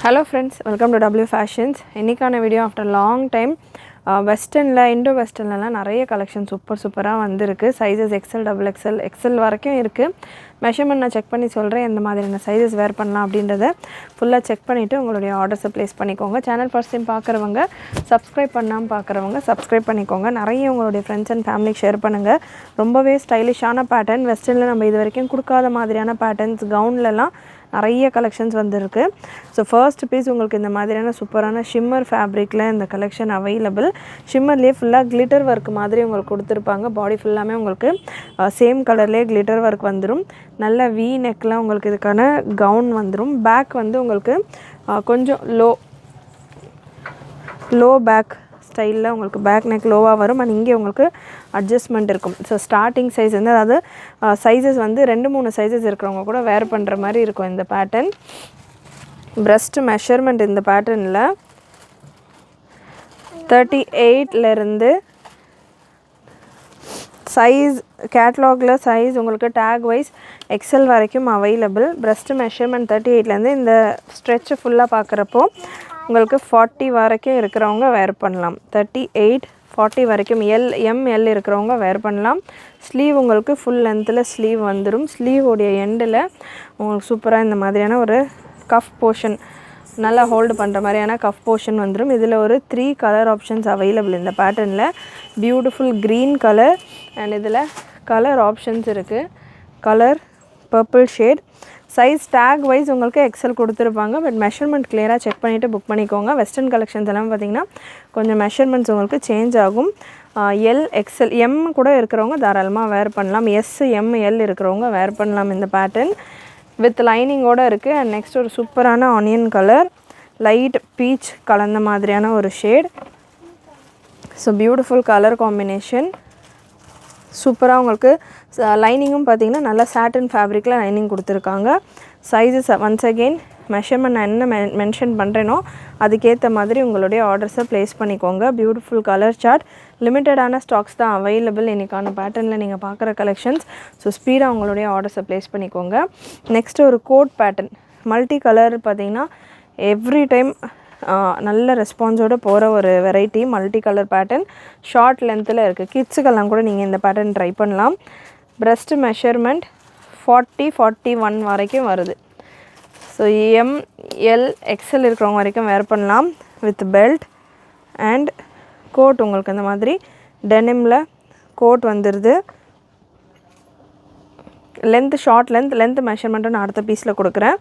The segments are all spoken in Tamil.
Hello friends, welcome to W Fashions. இன்னைக்கான வீடியோ ஆஃப்டர் லாங் டைம் வெஸ்டர்னில் இண்டோ வெஸ்டர்ன்லாம் நிறைய கலெக்ஷன் சூப்பராக வந்திருக்கு. Sizes XL double XL XL வரைக்கும் இருக்குது. மெஷர்மெண்ட் நான் செக் பண்ணி சொல்கிறேன் எந்த மாதிரியான சைஸஸ் வேர் பண்ணலாம் அப்படின்றத ஃபுல்லாக செக் பண்ணிவிட்டு உங்களுடைய ஆர்டர்ஸை ப்ளேஸ் பண்ணிக்கோங்க. சேனல் ஃபர்ஸ்ட் டைம் பார்க்குறவங்க சப்ஸ்கிரைப் பண்ணாமல் பார்க்குறவங்க சப்ஸ்கிரைப் பண்ணிக்கோங்க. நிறைய உங்களுடைய ஃப்ரெண்ட்ஸ் அண்ட் ஃபேமிலிக்கு ஷேர் பண்ணுங்கள். ரொம்பவே ஸ்டைலிஷான பேட்டர்ன், வெஸ்டர்னில் நம்ம இது வரைக்கும் கொடுக்காத மாதிரியான பேட்டர்ன்ஸ், கவுன்லலாம் நிறைய கலெக்ஷன்ஸ் வந்துருக்கு. ஸோ ஃபர்ஸ்ட் பீஸ் உங்களுக்கு இந்த மாதிரியான சூப்பரான ஷிம்மர் ஃபேப்ரிக்கில் இந்த கலெக்ஷன் அவைலபிள். ஷிம்மர்லேயே ஃபுல்லாக கிளிட்டர் ஒர்க் மாதிரி உங்களுக்கு கொடுத்துருப்பாங்க. பாடி ஃபுல்லாமே உங்களுக்கு சேம் கலர்லேயே கிளிட்டர் ஒர்க் வந்துடும். நல்ல வி நெக்கில் உங்களுக்கு இதுக்கான கவுன் வந்துடும். பேக் வந்து உங்களுக்கு கொஞ்சம் லோ பேக் ஸ்டைலில் உங்களுக்கு பேக் நெக் லோவாக வரும். அண்ட் இங்கே உங்களுக்கு அட்ஜஸ்ட்மெண்ட் இருக்கும். ஸோ ஸ்டார்டிங் சைஸ் வந்து அதாவது சைஸஸ் வந்து 2-3 சைஸஸ் இருக்கிறவங்க கூட வேர் பண்ணுற மாதிரி இருக்கும் இந்த பேட்டர்ன். பிரஸ்ட் மெஷர்மெண்ட் இந்த பேட்டர்னில் 38லேருந்து சைஸ் கேட்லாகில் சைஸ் உங்களுக்கு டேக் வைஸ் எக்ஸல் வரைக்கும் அவைலபிள். பிரஸ்ட் மெஷர்மெண்ட் 38லேருந்து இந்த ஸ்ட்ரெச்சு ஃபுல்லாக பார்க்குறப்போ உங்களுக்கு 40 வரைக்கும் இருக்கிறவங்க வேர் பண்ணலாம். 38, 40 வரைக்கும் எம்எல் இருக்கிறவங்க வேர் பண்ணலாம். ஸ்லீவ் உங்களுக்கு ஃபுல் லென்த்தில் ஸ்லீவ் வந்துடும். ஸ்லீவோடைய எண்டில் உங்களுக்கு சூப்பராக இந்த மாதிரியான ஒரு கஃப் போர்ஷன் நல்லா ஹோல்டு பண்ணுற மாதிரியான கஃப் போர்ஷன் வந்துடும். இதில் ஒரு 3 கலர் ஆப்ஷன்ஸ் அவைலபிள் இந்த பேட்டர்னில். பியூட்டிஃபுல் க்ரீன் கலர் அண்ட் இதில் கலர் ஆப்ஷன்ஸ் இருக்குது. Colour purple shade. Size tag wise உங்களுக்கு எக்ஸல் கொடுத்துருப்பாங்க. பட் மெஷர்மெண்ட் கிளியராக செக் பண்ணிவிட்டு புக் பண்ணிக்கோங்க. வெஸ்டர்ன் கலெக்ஷன்ஸ் எல்லாம் பார்த்திங்கன்னா கொஞ்சம் மெஷர்மெண்ட்ஸ் உங்களுக்கு சேஞ்ச் ஆகும். எல் எக்ஸல் எம் கூட இருக்கிறவங்க தாராளமாக வேர் பண்ணலாம். எல் இருக்கிறவங்க வேர் பண்ணலாம் இந்த பேட்டர்ன். வித் லைனிங்கோடு இருக்குது. அண்ட் நெக்ஸ்ட் ஒரு சூப்பரான ஆனியன் கலர், லைட் பீச் கலந்த மாதிரியான ஒரு shade. So beautiful colour combination. சூப்பராக உங்களுக்கு லைனிங்கும் பார்த்திங்கன்னா நல்லா சாட்டன் ஃபேப்ரிக்கில் லைனிங் கொடுத்துருக்காங்க. சைஸஸ் ஒன்ஸ் அகெயின் மெஷர்மெண்ட் நான் என்ன மென்ஷன் பண்ணுறேனோ அதுக்கேற்ற மாதிரி உங்களுடைய ஆர்டர்ஸை ப்ளேஸ் பண்ணிக்கோங்க. Beautiful colour chart. லிமிட்டடான ஸ்டாக்ஸ் தான் அவைலபிள் இன்றைக்கான பேட்டர்னில் நீங்கள் பார்க்குற கலெக்ஷன்ஸ். ஸோ ஸ்பீடாக உங்களுடைய ஆர்டர்ஸை ப்ளேஸ் பண்ணிக்கோங்க. நெக்ஸ்ட் ஒரு கோட் பேட்டர்ன் மல்டி கலர் பார்த்திங்கன்னா எவ்ரி டைம் நல்ல ரெஸ்பான்ஸோடு போகிற ஒரு variety. Multi colour pattern short லென்த்தில் இருக்குது. கிட்ஸுக்கெல்லாம் கூட நீங்கள் இந்த பேட்டர்ன் ட்ரை பண்ணலாம். பிரஸ்ட் மெஷர்மெண்ட் 40-41 வரைக்கும் வருது. ஸோ எம்எல் எக்ஸல் இருக்கிறவங்க வரைக்கும் வேர் பண்ணலாம். வித் பெல்ட் அண்ட் கோட் உங்களுக்கு இந்த மாதிரி டெனிமில் கோட் வந்துடுது. ஷார்ட் லென்த் மெஷர்மெண்ட்டு நான் அடுத்த பீஸில் கொடுக்குறேன்.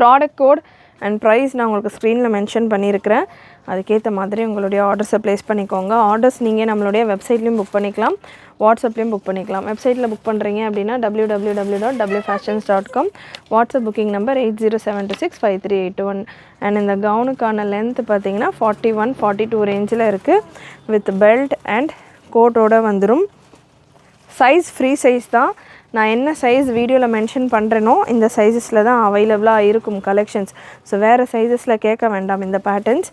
ப்ராடக்ட் கோட் அண்ட் ப்ரைஸ் நான் உங்களுக்கு ஸ்க்ரீனில் மென்ஷன் பண்ணியிருக்கிறேன். அதுக்கேற்ற மாதிரி உங்களுடைய ஆர்டர்ஸை ப்ளேஸ் பண்ணிக்கோங்க. ஆர்டர்ஸ் நீங்கள் நம்மளுடைய வெப்சைட்லேயும் புக் பண்ணிக்கலாம், வாட்ஸ்அப்லேயும் புக் பண்ணிக்கலாம். வெப்சைட்டில் புக் பண்ணுறீங்க அப்படின்னா www.wfashions.com. WhatsApp booking number 8072653821. And இந்த கவுனுக்கான லென்த் பார்த்திங்கன்னா 41-42 ரேஞ்சில் இருக்குது. வித் பெல்ட் அண்ட் கோட்டோடு வந்துடும். சைஸ் ஃப்ரீ சைஸ் தான். நான் என்ன சைஸ் வீடியோவில் மென்ஷன் பண்ணுறேனோ இந்த சைஸஸில் தான் அவைலபிளாக இருக்கும் கலெக்ஷன்ஸ். ஸோ வேறு சைஸஸில் கேட்க வேண்டாம் இந்த பேட்டர்ன்ஸ்.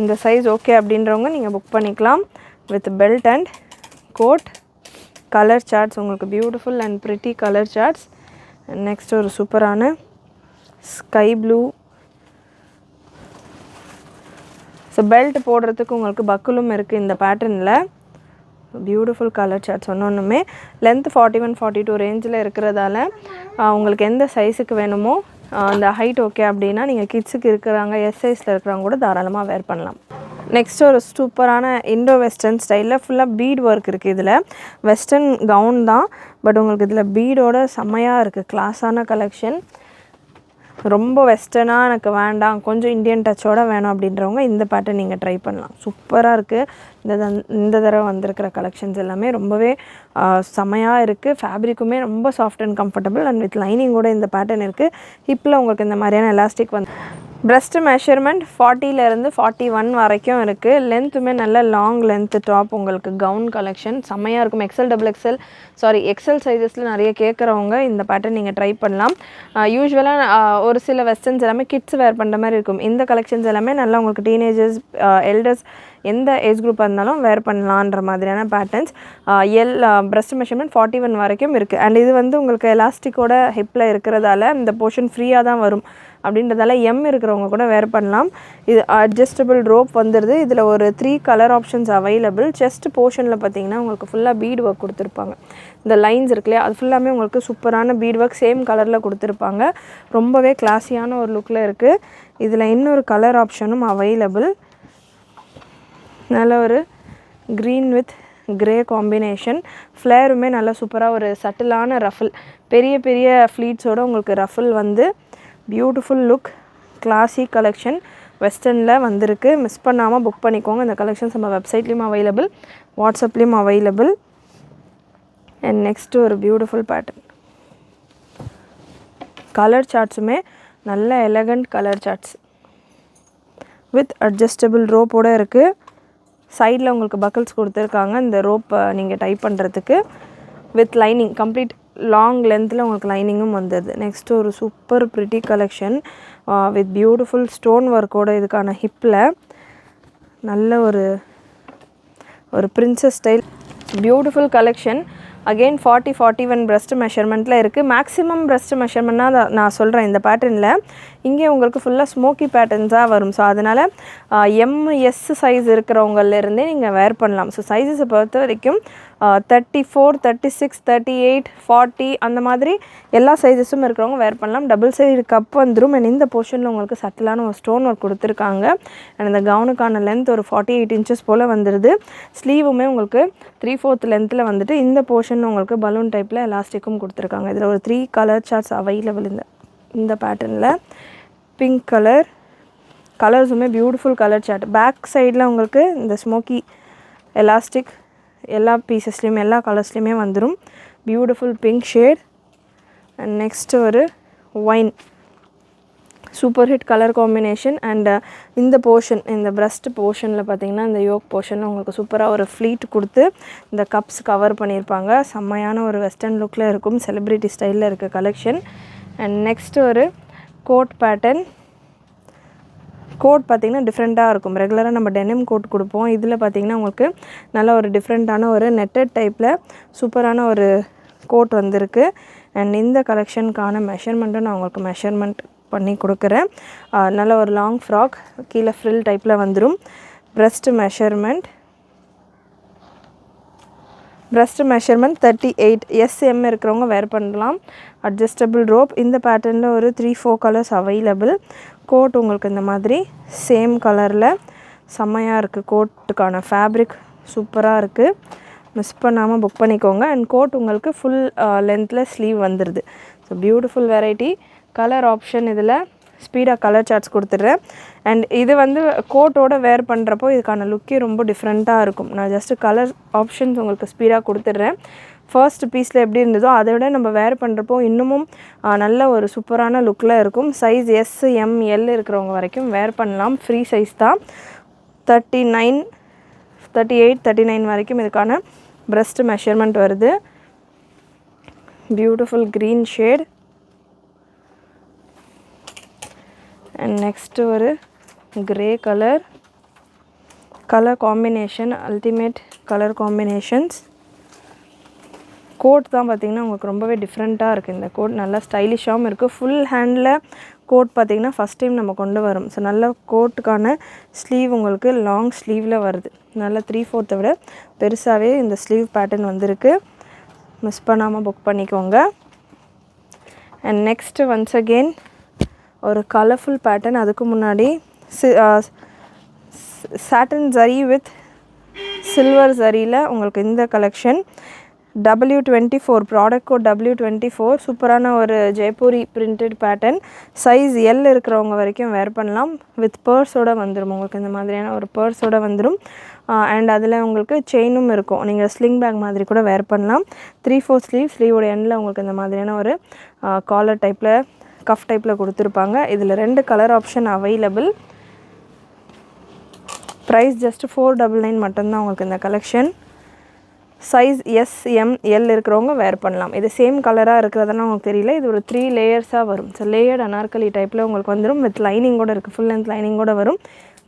இந்த சைஸ் ஓகே அப்படின்றவங்க நீங்கள் புக் பண்ணிக்கலாம். With belt and coat. Colour charts உங்களுக்கு beautiful and pretty colour charts. Next ஒரு சூப்பரான ஸ்கை ப்ளூ. ஸோ பெல்ட் போடுறதுக்கு உங்களுக்கு பக்குலும் இருக்குது இந்த பேட்டர்னில். Beautiful colour charts. ஒன்றுமே லென்த் 41-42 ரேஞ்சில் இருக்கிறதால உங்களுக்கு எந்த சைஸுக்கு வேணுமோ அந்த ஹைட் ஓகே அப்படின்னா நீங்கள் கிட்ஸுக்கு இருக்கிறாங்க, எஸ் சைஸில் இருக்கிறவங்க கூட தாராளமாக வேர் பண்ணலாம். நெக்ஸ்ட் ஒரு சூப்பரான இண்டோ வெஸ்டர்ன் ஸ்டைலில் ஃபுல்லாக பீட் ஒர்க் இருக்குது. இதில் வெஸ்டர்ன் கவுன் தான், பட் உங்களுக்கு இதில் பீடோட செம்மையாக இருக்குது. கிளாஸான கலெக்ஷன். ரொம்ப வெஸ்டர்னாக எனக்கு வேண்டாம், கொஞ்சம் இந்தியன் டச்சோடு வேணும் அப்படின்றவங்க இந்த பேட்டர்ன் நீங்கள் ட்ரை பண்ணலாம். சூப்பராக இருக்குது. இந்த தடவை வந்திருக்கிற கலெக்ஷன்ஸ் எல்லாமே ரொம்பவே செம்மையாக இருக்குது. ஃபேப்ரிக்குமே ரொம்ப soft and comfortable and with லைனிங்கோட இந்த பேட்டர்ன் இருக்குது. ஹிப்பில் உங்களுக்கு இந்த மாதிரியான எலாஸ்டிக் வந்து பிரஸ்ட் மெஷர்மெண்ட் 40லேருந்து 41 வரைக்கும் இருக்குது. லென்த்துமே நல்ல லாங் லென்த்து டாப். உங்களுக்கு கவுன் கலெக்ஷன் செம்மையாக இருக்கும். எக்ஸல் சைஸஸில் நிறைய கேட்குறவங்க இந்த பேட்டர்ன் நீங்கள் ட்ரை பண்ணலாம். யூஸ்வலாக ஒரு சில வெஸ்டர்ன்ஸ் எல்லாமே கிட்ஸ் வேர் பண்ணுற மாதிரி இருக்கும். இந்த கலெக்ஷன்ஸ் எல்லாமே நல்லா உங்களுக்கு டீனேஜர்ஸ், எல்டர்ஸ் எந்த ஏஜ் குரூப்பாக இருந்தாலும் வேர் பண்ணலான்ற மாதிரியான பேட்டர்ன்ஸ். பிரஸ்ட் மெஷர்மெண்ட் 41 வரைக்கும் இருக்குது. அண்ட் இது வந்து உங்களுக்கு எலாஸ்டிக்கோட ஹிப்பில் இருக்கிறதால இந்த போர்ஷன் ஃப்ரீயாக தான் வரும். அப்படின்றதால எம் இருக்கிறவங்க கூட வேர் பண்ணலாம். இது அட்ஜஸ்டபிள் ரோப் வந்துடுது. இதில் ஒரு 3 கலர் ஆப்ஷன்ஸ் அவைலபிள். செஸ்ட் போர்ஷனில் பார்த்தீங்கன்னா உங்களுக்கு ஃபுல்லாக பீட் ஒர்க் கொடுத்துருப்பாங்க. இந்த லைன்ஸ் இருக்கு இல்லையா, அது ஃபுல்லாமே உங்களுக்கு சூப்பரான பீட் ஒர்க் சேம் கலரில் கொடுத்துருப்பாங்க. ரொம்பவே கிளாஸியான ஒரு லுக்கில் இருக்குது. இதில் இன்னொரு கலர் ஆப்ஷனும் அவைலபிள். நல்ல ஒரு க்ரீன் வித் கிரே காம்பினேஷன். ஃப்ளேருமே நல்லா சூப்பராக ஒரு சட்டிலான ரஃபில், பெரிய பெரிய ஃப்ளீட்ஸோடு உங்களுக்கு ரஃபில் வந்து பியூட்டிஃபுல் லுக். கிளாசி கலெக்ஷன் வெஸ்டர்னில் வந்திருக்கு. மிஸ் பண்ணாமல் புக் பண்ணிக்கோங்க. இந்த கலெக்ஷன்ஸ் நம்ம வெப்சைட்லேயும் அவைலபிள், வாட்ஸ்அப்லேயும் அவைலபிள். அண்ட் நெக்ஸ்ட்டு ஒரு பியூட்டிஃபுல் பேட்டர்ன். கலர் சார்ட்ஸுமே நல்ல elegant colour charts with adjustable ரோப்போடு இருக்குது. சைடில் உங்களுக்கு பக்கிள்ஸ் கொடுத்துருக்காங்க இந்த ரோப்பை நீங்கள் டைப் பண்ணுறதுக்கு. வித் லைனிங், கம்ப்ளீட் லாங் லென்த்தில் உங்களுக்கு லைனிங்கும் வந்தது. நெக்ஸ்ட்டு ஒரு super pretty collection with beautiful stone ஒர்க்கோட இதுக்கான ஹிப்பில் நல்ல ஒரு princess style beautiful collection. Again 40-41 breast மெஷர்மெண்ட்டில் இருக்குது. மேக்ஸிமம் breast மெஷர்மெண்ட்னா நான் சொல்கிறேன் இந்த பேட்டர்னில். இங்கே உங்களுக்கு ஃபுல்லாக ஸ்மோக்கி பேட்டர்ன்ஸாக வரும். ஸோ அதனால் எம்எஸ் சைஸ் இருக்கிறவங்கலேருந்தே நீங்கள் வேர் பண்ணலாம். ஸோ சைஸஸை பொறுத்த வரைக்கும் 34, 36, 38, 40 அந்த மாதிரி எல்லா சைஸஸும் இருக்கிறவங்க வேர் பண்ணலாம். டபுள் சைடு கப் வந்துடும். அண்ட் இந்த போர்ஷனில் உங்களுக்கு சட்டிலான ஒரு ஸ்டோன் ஒர்க் கொடுத்துருக்காங்க. அண்ட் இந்த கவுனுக்கான லென்த் ஒரு 48 inches போல் வந்துடுது. ஸ்லீவுமே உங்களுக்கு 3/4 லென்த்தில் வந்துட்டு இந்த போர்ஷன் உங்களுக்கு பலூன் டைப்பில் எலாஸ்டிக்கும் கொடுத்துருக்காங்க. இதில் ஒரு 3 கலர் சார்ட்ஸ் அவைலபிள் இந்த பேட்டர்னில். பிங்க் கலர்ஸுமே பியூட்டிஃபுல் கலர் சார்ட். பேக் சைடில் உங்களுக்கு இந்த ஸ்மோக்கி எலாஸ்டிக் எல்லா பீசஸ்லேயுமே எல்லா கலர்ஸ்லேயுமே வந்துடும். Beautiful pink shade. And next ஒரு wine super hit colour combination. And இந்த போர்ஷன், இந்த பிரஸ்ட் போர்ஷனில் பார்த்திங்கன்னா இந்த யோக் போர்ஷனில் உங்களுக்கு சூப்பராக ஒரு ஃப்ளீட் கொடுத்து இந்த கப்ஸ் கவர் பண்ணியிருப்பாங்க. செம்மையான ஒரு வெஸ்டர்ன் லுக்கில் இருக்கும். செலிப்ரிட்டி ஸ்டைலில் இருக்க கலெக்ஷன். அண்ட் நெக்ஸ்ட்டு ஒரு கோட் பேட்டர்ன். கோட் பார்த்திங்கன்னா டிஃப்ரெண்ட்டாக இருக்கும். ரெகுலராக நம்ம டெனிம் கோட் கொடுப்போம். இதில் பார்த்திங்கன்னா உங்களுக்கு நல்ல ஒரு டிஃப்ரெண்ட்டான ஒரு நெட்டட் டைப்பில் சூப்பரான ஒரு கோட் வந்திருக்கு. அண்ட் இந்த கலெக்ஷனுக்கான மெஷர்மெண்ட்டும் நான் உங்களுக்கு மெஷர்மெண்ட் பண்ணி கொடுக்குறேன். நல்ல ஒரு லாங் ஃப்ராக், கீழே ஃப்ரில் டைப்பில் வந்துடும். breast மெஷர்மெண்ட் 38 SM இருக்கிறவங்க வேர் பண்ணலாம். Adjustable rope. இந்த பேட்டர்னில் ஒரு 3-4 கலர்ஸ் அவைலபிள். கோட் உங்களுக்கு இந்த மாதிரி சேம் கலரில் செம்மையாக இருக்குது. கோட்டுக்கான ஃபேப்ரிக் சூப்பராக இருக்குது. மிஸ் பண்ணாமல் புக் பண்ணிக்கோங்க. அண்ட் கோட் உங்களுக்கு ஃபுல் லென்த்தில் ஸ்லீவ் வந்துடுது. So beautiful variety colour option. இதில் ஸ்பீடாக கலர் சார்ட்ஸ் கொடுத்துட்றேன். அண்ட் இது வந்து கோட்டோட வேர் பண்ணுறப்போ இதுக்கான லுக்கே ரொம்ப டிஃப்ரெண்ட்டாக இருக்கும். நான் ஜஸ்ட்டு கலர் ஆப்ஷன்ஸ் உங்களுக்கு ஸ்பீடாக கொடுத்துட்றேன். ஃபர்ஸ்ட் பீஸில் எப்படி இருந்ததோ அதை விட நம்ம வேர் பண்ணுறப்போ இன்னமும் நல்ல ஒரு சூப்பரான லுக்கில் இருக்கும். சைஸ் SML இருக்கிறவங்க வரைக்கும் வேர் பண்ணலாம். ஃப்ரீ சைஸ் தான். 39, 38, 39 வரைக்கும் இதுக்கான breast மெஷர்மெண்ட் வருது. Beautiful green shade. And next ஒரு grey colour combination. Ultimate colour combinations. Coat தான் பார்த்திங்கன்னா உங்களுக்கு ரொம்பவே டிஃப்ரெண்ட்டாக இருக்குது. இந்த கோட் நல்லா ஸ்டைலிஷாகவும் இருக்குது. ஃபுல் ஹேண்டில் கோட் பார்த்திங்கன்னா ஃபஸ்ட் டைம் நம்ம கொண்டு வரோம். ஸோ நல்ல கோட்டுக்கான ஸ்லீவ் உங்களுக்கு லாங் ஸ்லீவில் வருது. நல்லா 3/4 விட பெருசாகவே இந்த ஸ்லீவ் பேட்டர்ன் வந்திருக்கு. மிஸ் பண்ணாமல் புக் பண்ணிக்கோங்க. அண்ட் நெக்ஸ்ட்டு ஒன்ஸ் அகெயின் ஒரு கலர்ஃபுல் பேட்டர்ன். அதுக்கு முன்னாடி சாட்டன் ஜரி வித் சில்வர் ஜரியில் உங்களுக்கு இந்த collection. W24 product code W24. சூப்பரான ஒரு Jaipuri printed pattern. Size L இருக்கிறவங்க வரைக்கும் வேர் பண்ணலாம். வித் பர்ஸோடு வந்துடும். உங்களுக்கு இந்த மாதிரியான ஒரு பர்ஸோடு வந்துடும். அண்ட் அதில் உங்களுக்கு செயினும் இருக்கும். நீங்கள் ஸ்லிங் பேக் மாதிரி கூட வேர் பண்ணலாம். 3/4 ஸ்லீவோட எண்டில் உங்களுக்கு இந்த மாதிரியான ஒரு காலர் டைப்பில் கஃப் டைப்பில் கொடுத்துருப்பாங்க. இதில் 2 colour option available. Price just 499 மட்டும்தான் உங்களுக்கு இந்த கலெக்ஷன். சைஸ் SML இருக்கிறவங்க வேர் பண்ணலாம். இது சேம் கலராக இருக்கிறதெல்லாம் உங்களுக்கு தெரியல. இது ஒரு 3 லேயர்ஸாக வரும். ஸோ லேயர்ட் அனார்கலி டைப்பில் உங்களுக்கு வந்துடும். வித் லைனிங்கோடு இருக்குது. ஃபுல் லென்த் லைனிங்கோடு வரும்.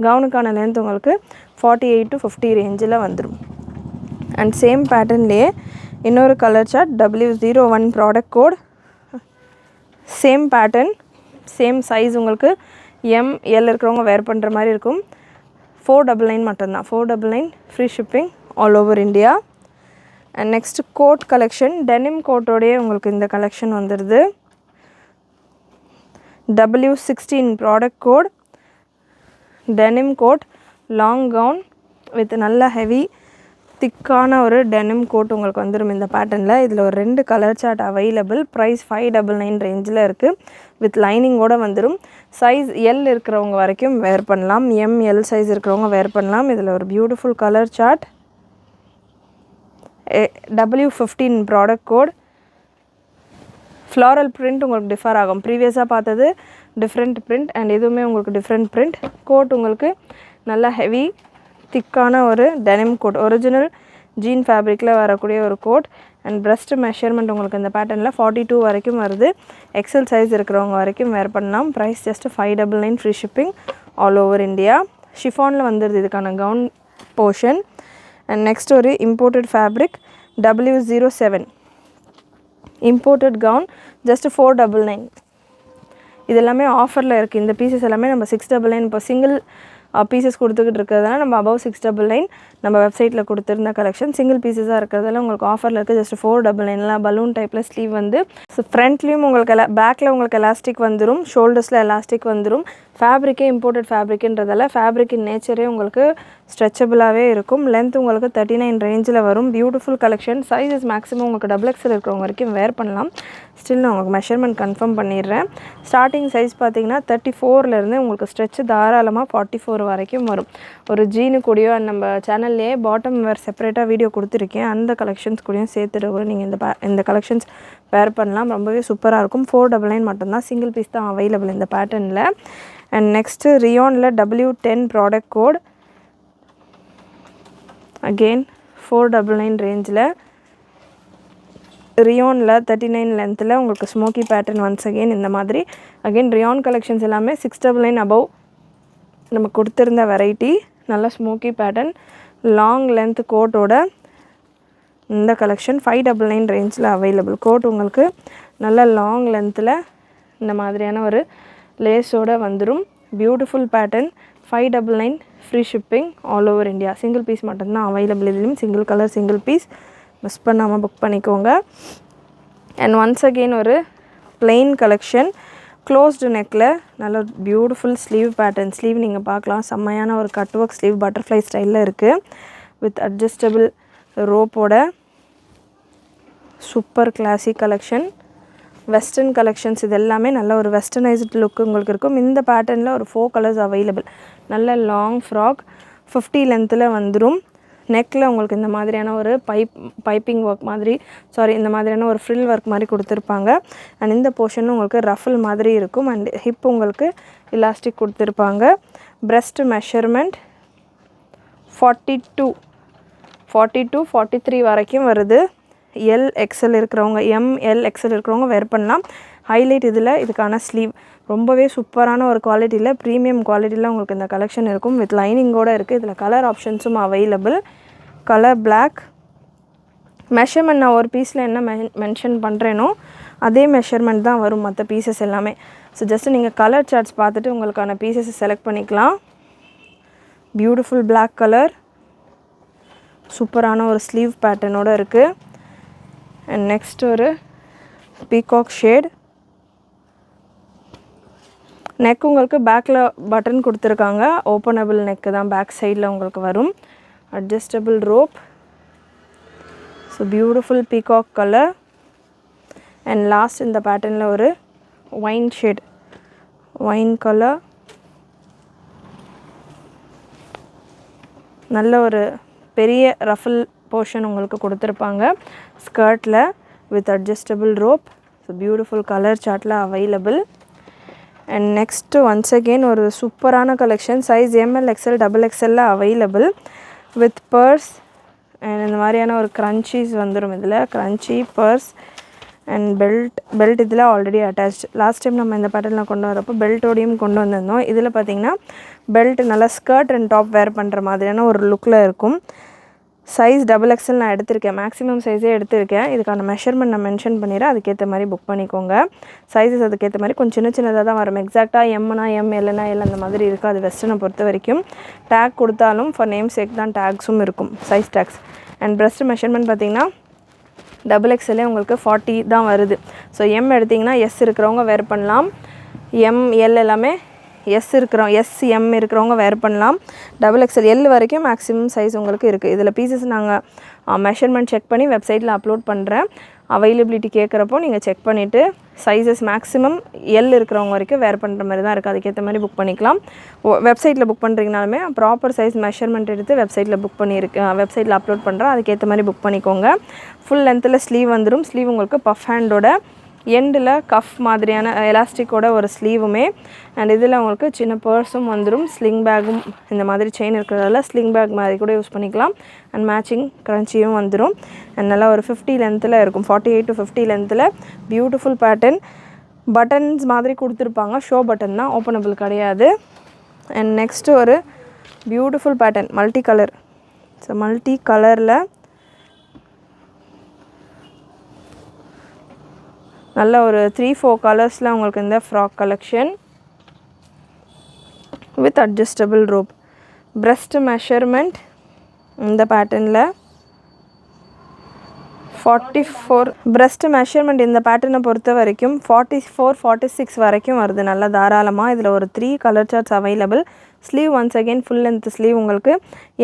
கவுனுக்கான லென்த் உங்களுக்கு 48 to 50 ரேஞ்சில் வந்துடும். அண்ட் சேம் பேட்டர்ன்லேயே இன்னொரு colour chart W01 product code. Same pattern same size உங்களுக்கு எல் இருக்கிறவங்க வேர் பண்ணுற மாதிரி இருக்கும். 499 மட்டும்தான். 499 free shipping all over India. And next coat collection, denim கோட்டோடையே உங்களுக்கு இந்த கலெக்ஷன் வந்துடுது. W16 product code, denim coat, long gown with நல்ல ஹெவி திக்கான ஒரு டெனிம் கோட் உங்களுக்கு வந்துடும் இந்த பேட்டர்னில். இதில் ஒரு 2 கலர் சார்ட் அவைலபிள். ப்ரைஸ் 599 ரேஞ்சில் இருக்குது. வித் லைனிங்கோடு வந்துடும். சைஸ் எல் இருக்கிறவங்க வரைக்கும் வேர் பண்ணலாம். எல் சைஸ் இருக்கிறவங்க வேர் பண்ணலாம். இதில் ஒரு beautiful colour chart, W15 product code. Floral print உங்களுக்கு டிஃபர் ஆகும். ப்ரீவியஸாக பார்த்தது டிஃப்ரெண்ட் பிரிண்ட் அண்ட் எதுவுமே உங்களுக்கு டிஃப்ரெண்ட் பிரிண்ட். கோட் உங்களுக்கு நல்லா ஹெவி திக்கான ஒரு டெனிம் கோட், ஒரிஜினல் ஜீன் ஃபேப்ரிக்கில் வரக்கூடிய ஒரு கோட். அண்ட் பிரஸ்ட் மெஷர்மெண்ட் உங்களுக்கு இந்த பேட்டர்னில் 42 வரைக்கும் வருது. எக்ஸல் சைஸ் இருக்கிறவங்க வரைக்கும் வேர் பண்ணலாம். Price just 599 free shipping all over India. ஷிஃபானில் வந்துடுது இதுக்கான கவுன் போர்ஷன். அண்ட் நெக்ஸ்ட் ஒரு imported fabric W07 imported gown just 499. இது எல்லாமே ஆஃபரில் இருக்குது. இந்த பீசஸ் எல்லாமே நம்ம 699 இப்போ சிங்கிள் பீசஸ் கொடுத்துக்கிட்டு இருக்கிறதுனால நம்ம அபவ் 699 நம்ம வெப்சைட்டில் கொடுத்துருந்த கலெக்ஷன். சிங்கிள் பீசஸாக இருக்கிறதால உங்களுக்கு ஆஃபரில் இருக்குது. ஜஸ்ட் 499. பலூன் டைப்பில் ஸ்லீவ் வந்து ஸோ ஃப்ரண்ட்லேயும் உங்களுக்கு பேக்கில் உங்களுக்கு எலாஸ்டிக் வந்துடும், ஷோல்டர்ஸில் எலாஸ்டிக் வந்துடும். ஃபேப்ரிக்கே இம்போர்ட்டட் ஃபேப்ரிக்குன்றதால ஃபேப்ரிக்கின் நேச்சரே உங்களுக்கு ஸ்ட்ரெச்சபிளாகவே இருக்கும். லென்த் உங்களுக்கு 39 ரேஞ்சில் வரும். Beautiful collection. சைஸஸ் மேக்ஸிமம் உங்களுக்கு XXL இருக்கிறவங்க வரைக்கும் வேர் பண்ணலாம். ஸ்டில் நான் உங்களுக்கு மெஷர்மெண்ட் கன்ஃபார்ம் பண்ணிடுறேன். ஸ்டார்டிங் சைஸ் பார்த்தீங்கன்னா 34லேருந்து உங்களுக்கு ஸ்ட்ரெச் தாராளமாக 44 வரைக்கும் வரும். ஒரு ஜீனு கூடயோ நம்ம சேனல்லையே பாட்டம் வேர் செப்பரேட்டாக வீடியோ கொடுத்துருக்கேன். அந்த கலெக்ஷன்ஸ் கூடயும் சேர்த்துட்டு கூட நீங்கள் இந்த கலெக்ஷன்ஸ் வேர் பண்ணலாம். ரொம்பவே சூப்பராக இருக்கும். 499 மட்டும்தான். சிங்கிள் பீஸ் தான் அவைலபிள் இந்த பேட்டர்னில். அண்ட் நெக்ஸ்ட்டு ரியோனில் W10 ப்ராடக்ட் கோட், அகெயின் 499 ரேஞ்சில். ரியோனில் 39 லென்த்தில் உங்களுக்கு ஸ்மோக்கி பேட்டர்ன் ஒன்ஸ் அகெயின் இந்த மாதிரி. அகெயின் ரியான் கலெக்ஷன்ஸ் எல்லாமே 699 அபவ் நம்ம கொடுத்துருந்த வெரைட்டி. நல்ல ஸ்மோக்கி பேட்டர்ன் லாங் லென்த் கோட்டோட இந்த கலெக்ஷன் 599 ரேஞ்சில் அவைலபிள். கோட் உங்களுக்கு நல்ல லாங் லென்த்தில் இந்த மாதிரியான ஒரு லேஸோடு வந்துடும். Beautiful pattern. 599 free shipping all over India. Single piece மட்டும்தான் அவைலபிள். இதுலேயும் single colour single piece miss பண்ணாமல் புக் பண்ணிக்கோங்க. அண்ட் ஒன்ஸ் அகெயின் ஒரு பிளெயின் கலெக்ஷன் க்ளோஸ்டு நெக்கில் நல்ல பியூட்டிஃபுல் ஸ்லீவ் பேட்டர்ன். ஸ்லீவ் நீங்கள் பார்க்கலாம். செம்மையான ஒரு கட் ஒர்க் ஸ்லீவ் பட்டர்ஃப்ளை ஸ்டைலில் இருக்குது. வித் அட்ஜஸ்டபிள் ரோப்போட super classic collection. Western collections இது எல்லாமே நல்ல ஒரு வெஸ்டர்னைஸ்டு லுக் உங்களுக்கு இருக்கும். இந்த பேட்டர்னில் ஒரு 4 கலர்ஸ் அவைலபிள். நல்ல லாங் ஃப்ராக் 50 லென்த்தில் வந்துடும். நெக்கில் உங்களுக்கு இந்த மாதிரியான ஒரு பைப்பிங் ஒர்க் மாதிரி இந்த மாதிரியான ஒரு ஃப்ரில் ஒர்க் மாதிரி கொடுத்துருப்பாங்க. அண்ட் இந்த போர்ஷன் உங்களுக்கு ரஃபில் மாதிரி இருக்கும். அண்ட் ஹிப் உங்களுக்கு இலாஸ்டிக் கொடுத்துருப்பாங்க. பிரஸ்ட் மெஷர்மெண்ட் 42 43 வரைக்கும் வருது. XL இருக்கிறவங்க XL இருக்கிறவங்க வேர் பண்ணலாம். ஹைலைட் இதில் இதுக்கான ஸ்லீவ் ரொம்பவே சூப்பரான ஒரு குவாலிட்டியில் ப்ரீமியம் குவாலிட்டியில் உங்களுக்கு இந்த கலெக்ஷன் இருக்கும். வித் லைனிங்கோடு இருக்குது. இதில் கலர் ஆப்ஷன்ஸும் அவைலபிள். Colour black. மெஷர்மெண்ட் நான் ஒரு பீஸில் என்ன மென்ஷன் பண்ணுறேனோ அதே மெஷர்மெண்ட் தான் வரும் மற்ற பீசஸ் எல்லாமே. ஸோ ஜஸ்ட் நீங்கள் கலர் சார்ட்ஸ் பார்த்துட்டு உங்களுக்கான பீசஸை செலக்ட் பண்ணிக்கலாம். பியூட்டிஃபுல் பிளாக் கலர் சூப்பரான ஒரு ஸ்லீவ் பேட்டர்னோடு இருக்குது. அண்ட் நெக்ஸ்ட் ஒரு பீகாக் ஷேட். நெக் உங்களுக்கு பேக்கில் பட்டன் கொடுத்துருக்காங்க. ஓப்பனபிள் நெக்கு தான் பேக் சைடில் உங்களுக்கு வரும். Adjustable rope. So beautiful peacock colour. And last இந்த பேட்டர்னில் ஒரு ஒயின் ஷேட், ஒயின் கலர். நல்ல ஒரு பெரிய ரஃபில் போர்ஷன் உங்களுக்கு கொடுத்துருப்பாங்க ஸ்கர்ட்டில் with adjustable rope. So beautiful colour சார்ட்டில் available. And next once again ஒரு சூப்பரான collection. Size ML XL XXL available with purse. அண்ட் இந்த மாதிரியான ஒரு க்ரன்ச்சீஸ் வந்துடும். இதில் க்ரன்ச்சி பர்ஸ் அண்ட் பெல்ட் இதில் ஆல்ரெடி அட்டாச். லாஸ்ட் டைம் நம்ம இந்த பேட்டர்னில் கொண்டு வரப்போ பெல்ட்டோடையும் கொண்டு வந்திருந்தோம். இதில் பார்த்திங்கன்னா பெல்ட் நல்லா ஸ்கர்ட் அண்ட் டாப் வேர் பண்ணுற மாதிரியான ஒரு லுக்கில் இருக்கும். சைஸ் XXL நான் எடுத்திருக்கேன், மேக்ஸிமம் சைஸே எடுத்திருக்கேன். இதுக்கான மெஷர்மெண்ட் நான் மென்ஷன் பண்ணிடுறேன், அதுக்கேற்ற மாதிரி புக் பண்ணிக்கோங்க. சைஸஸ் அதுக்கேற்ற மாதிரி கொஞ்சம் சின்ன சின்னதாக தான் வரும். எக்ஸாக்டாக எம்னா எம், எல்னா எல் அந்த மாதிரி இருக்குது. அது வெஸ்டர்னை பொறுத்த வரைக்கும் டேக் கொடுத்தாலும் ஃபார் நேம் சேக் தான் டேக்ஸும் இருக்கும், size tags. And breast measurement பார்த்திங்கன்னா XXL உங்களுக்கு 40 தான் வருது. ஸோ எம் எடுத்திங்கன்னா எஸ் இருக்கிறவங்க வேர் பண்ணலாம், எம் எல் எல்லாமே எம் இருக்கிறவங்க வேர் பண்ணலாம். XXL எல் வரைக்கும் மேக்ஸிமம் சைஸ் உங்களுக்கு இருக்குது. இதில் பீசஸ் நாங்கள் மெஷர்மெண்ட் செக் பண்ணி வெப்சைட்டில் அப்லோட் பண்ணுறேன். அவைலபிலிட்டி கேட்குறப்போ நீங்கள் செக் பண்ணிவிட்டு சைஸஸ் மேக்ஸிமம் எல் இருக்கிறவங்க வரைக்கும் வேர் பண்ணுற மாதிரி தான் இருக்குது. அதுக்கேற்ற மாதிரி புக் பண்ணிக்கலாம். வெப்சைட்டில் புக் பண்ணுறீங்கனாலுமே ப்ராப்பர் சைஸ் மெஷர்மெண்ட் எடுத்து வெப்சைட்டில் புக் பண்ணியிருக்கேன், வெப்சைட்டில் அப்லோட் பண்ணுறேன். அதுக்கேற்ற மாதிரி புக் பண்ணிக்கோங்க. ஃபுல் லென்த்தில் ஸ்லீவ் வந்துடும். ஸ்லீவ் உங்களுக்கு பஃப் ஹேண்டோட எண்டில் கஃப் மாதிரியான எலாஸ்டிக்கோட ஒரு ஸ்லீவுமே, அண்ட் இதில் உங்களுக்கு சின்ன பர்ஸும் வந்துடும். ஸ்லிங் பேக்கும் இந்த மாதிரி செயின் இருக்கிறதால ஸ்லிங் பேக் மாதிரி கூட யூஸ் பண்ணிக்கலாம். அண்ட் மேட்சிங் க்ரன்ச்சியும் வந்துடும். அண்ட் நல்லா ஒரு 50 லென்த்தில் இருக்கும், 48 to 50 லென்த்தில். Beautiful pattern. பட்டன்ஸ் மாதிரி கொடுத்துருப்பாங்க, ஷோ பட்டன் தான், ஓப்பனபிள் கிடையாது. அண்ட் நெக்ஸ்ட்டு ஒரு beautiful pattern, multi colour. So multi கலரில் நல்ல ஒரு 3-4 கலர்ஸில் உங்களுக்கு இந்த frock collection with adjustable rope. Breast measurement இந்த பேட்டர்னில் 44. பிரஸ்ட் மெஷர்மெண்ட் இந்த பேட்டர்னை பொறுத்த வரைக்கும் 44-46 வரைக்கும் வருது, நல்லா தாராளமாக. இதில் ஒரு 3 colour charts available. Sleeve once again full length sleeve உங்களுக்கு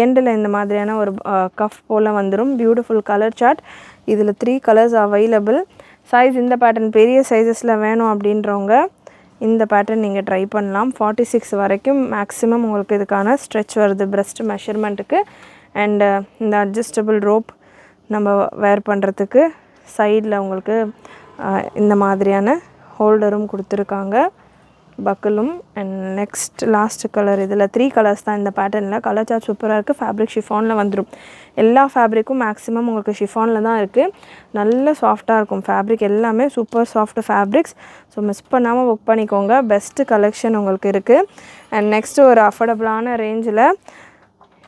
எண்டில் இந்த மாதிரியான ஒரு கஃப் போல் வந்துடும். Beautiful colour chart. இதில் 3 கலர்ஸ் அவைலபிள். சைஸ் இந்த பேட்டர்ன் பெரிய சைஸஸில் வேணும் அப்படின்றவங்க இந்த பேட்டர்ன் நீங்கள் ட்ரை பண்ணலாம். 46 வரைக்கும் மேக்ஸிமம் உங்களுக்கு இதுக்கான ஸ்ட்ரெச் வருது பிரஸ்ட் மெஷர்மெண்ட்டுக்கு. அண்டு இந்த அட்ஜஸ்டபிள் ரோப் நம்ம வேர் பண்ணுறதுக்கு சைடில் உங்களுக்கு இந்த மாதிரியான ஹோல்டரும் கொடுத்துருக்காங்க, பக்கிலும். And next last colour. இதில் 3 கலர்ஸ் தான் இந்த பேட்டர்னில். கலர் சார்ட் சூப்பராக இருக்குது. ஃபேப்ரிக் ஷிஃபானில் வந்துடும். எல்லா ஃபேப்ரிக்கும் மேக்ஸிமம் உங்களுக்கு ஷிஃபானில் தான் இருக்குது. நல்ல சாஃப்டாக இருக்கும் ஃபேப்ரிக், எல்லாமே super soft fabrics. So miss பண்ணாமல் புக் பண்ணிக்கோங்க. பெஸ்ட்டு கலெக்ஷன் உங்களுக்கு இருக்குது. அண்ட் நெக்ஸ்ட்டு ஒரு அஃபோர்டபுளான ரேஞ்சில்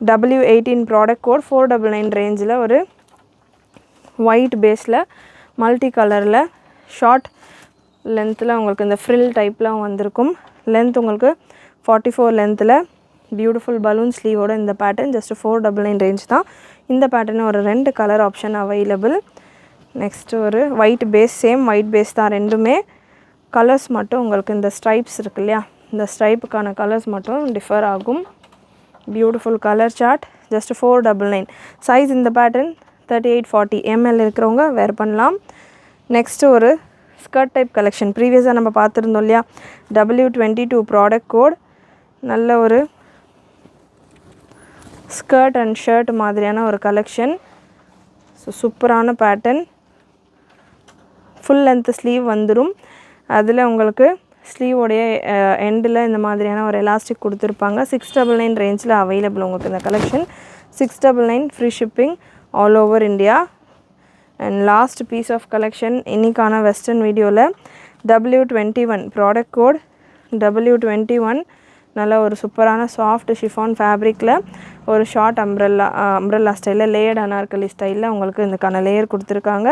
W18 ப்ராடக்ட் கோட் 499 ரேஞ்சில் ஒரு ஒயிட் பேஸில் மல்டி கலரில் ஷார்ட் லென்த்தில் உங்களுக்கு இந்த ஃப்ரில் டைப்பில் வந்திருக்கும். லென்த் உங்களுக்கு 44 லென்த்தில் பியூட்டிஃபுல் பலூன் ஸ்லீவோட இந்த பேட்டர்ன் ஜஸ்ட் 499 ரேஞ்ச் தான். இந்த பேட்டர்ன் ஒரு 2 கலர் ஆப்ஷன் அவைலபிள். நெக்ஸ்ட்டு ஒரு white base, same white base தான் ரெண்டுமே. கலர்ஸ் மட்டும் உங்களுக்கு இந்த ஸ்ட்ரைப்ஸ் இருக்கு இல்லையா, இந்த ஸ்ட்ரைப்புக்கான கலர்ஸ் மட்டும் டிஃபர் ஆகும். Beautiful colour chart just 499. Size இந்த பேட்டர்ன் 38-40 ml இருக்கிறவங்க வேர் பண்ணலாம். நெக்ஸ்ட்டு ஒரு ஸ்கர்ட் டைப் கலெக்ஷன். ப்ரீவியஸாக நம்ம பார்த்துருந்தோம் இல்லையா, W22 ப்ராடக்ட் கோட். நல்ல ஒரு ஸ்கர்ட் அண்ட் ஷர்ட் மாதிரியான ஒரு கலெக்ஷன். ஸோ சூப்பரான பேட்டர்ன். ஃபுல் லென்த் ஸ்லீவ் வந்துடும். அதில் உங்களுக்கு ஸ்லீவோடைய எண்டில் இந்த மாதிரியான ஒரு எலாஸ்டிக் கொடுத்துருப்பாங்க. 699 ரேஞ்சில் அவைலபிள் உங்களுக்கு இந்த collection. 699 free shipping all over India. And last piece of collection இன்றைக்கான வெஸ்டர்ன் வீடியோவில் W21 ப்ராடக்ட் கோட். W21 நல்ல ஒரு சூப்பரான சாஃப்ட் ஷிஃபான் ஃபேப்ரிக்கில் ஒரு ஷார்ட் அம்ப்ரெல்லா ஸ்டைலில் லேயர்ட் அனார்கலி ஸ்டைலில் உங்களுக்கு இதுக்கான லேயர் கொடுத்துருக்காங்க.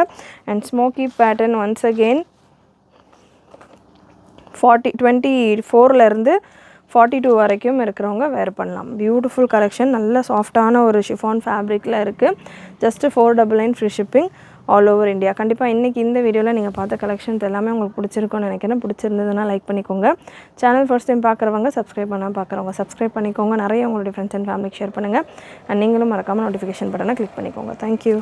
And smokey pattern once again 24லேருந்து 42 வரைக்கும் இருக்கிறவங்க வேர் பண்ணலாம். பியூட்டிஃபுல் கலெக்ஷன், நல்ல சாஃப்டான ஒரு ஷிஃபான் ஃபேப்ரிக்கில் இருக்குது. Just 499 free shipping all over India. கண்டிப்பாக இன்றைக்கி இந்த வீடியோவில் நீங்கள் பார்த்த கலெக்ஷன்ஸ் எல்லாமே உங்களுக்கு பிடிச்சிருக்கும்னு நினைக்கிறேன். பிடிச்சிருந்ததுன்னா லைக் பண்ணிக்கோங்க. சேனல் ஃபர்ஸ்ட் டைம் பார்க்குறவங்க சப்ஸ்கிரைப் பண்ணால் பார்க்குறவங்க சப்ஸ்கிரைப் பண்ணிக்கோங்க. நிறைய உங்களுடைய ஃப்ரெண்ட்ஸ் அண்ட் ஃபேமிலிக்கு ஷேர் பண்ணுங்கள். அண்ட் நீங்களும் மறக்காமல் நோட்டிஃபிகேஷன் பட்டனை கிளிக் பண்ணிக்கோங்க. தேங்க்யூ.